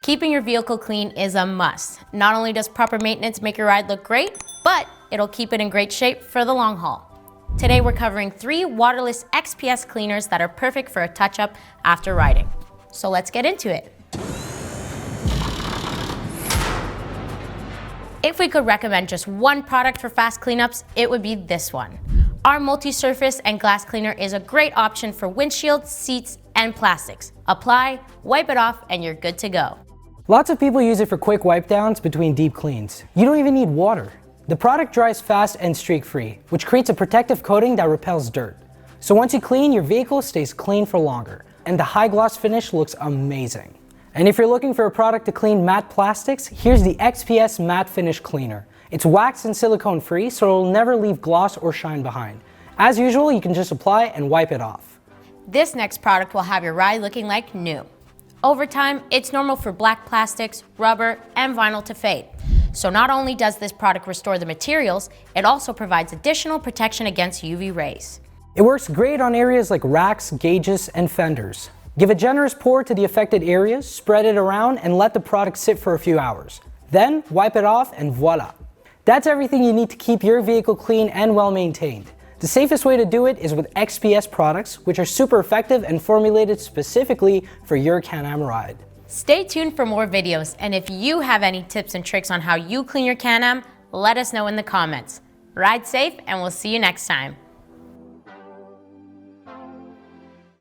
Keeping your vehicle clean is a must. Not only does proper maintenance make your ride look great, but it'll keep it in great shape for the long haul. Today we're covering 3 waterless XPS cleaners that are perfect for a touch-up after riding. So let's get into it. If we could recommend just one product for fast cleanups, it would be this one. Our multi-surface and glass cleaner is a great option for windshields, seats, and plastics. Apply, wipe it off, and you're good to go. Lots of people use it for quick wipe downs between deep cleans. You don't even need water. The product dries fast and streak-free, which creates a protective coating that repels dirt. So once you clean, your vehicle stays clean for longer, and the high gloss finish looks amazing. And if you're looking for a product to clean matte plastics, here's the XPS Matte Finish Cleaner. It's wax and silicone free, so it'll never leave gloss or shine behind. As usual, you can just apply and wipe it off. This next product will have your ride looking like new. Over time, it's normal for black plastics, rubber, and vinyl to fade. So not only does this product restore the materials, it also provides additional protection against UV rays. It works great on areas like racks, gauges, and fenders. Give a generous pour to the affected areas, spread it around, and let the product sit for a few hours. Then wipe it off and voila. That's everything you need to keep your vehicle clean and well maintained. The safest way to do it is with XPS products, which are super effective and formulated specifically for your Can-Am ride. Stay tuned for more videos, and if you have any tips and tricks on how you clean your Can-Am, let us know in the comments. Ride safe, and we'll see you next time.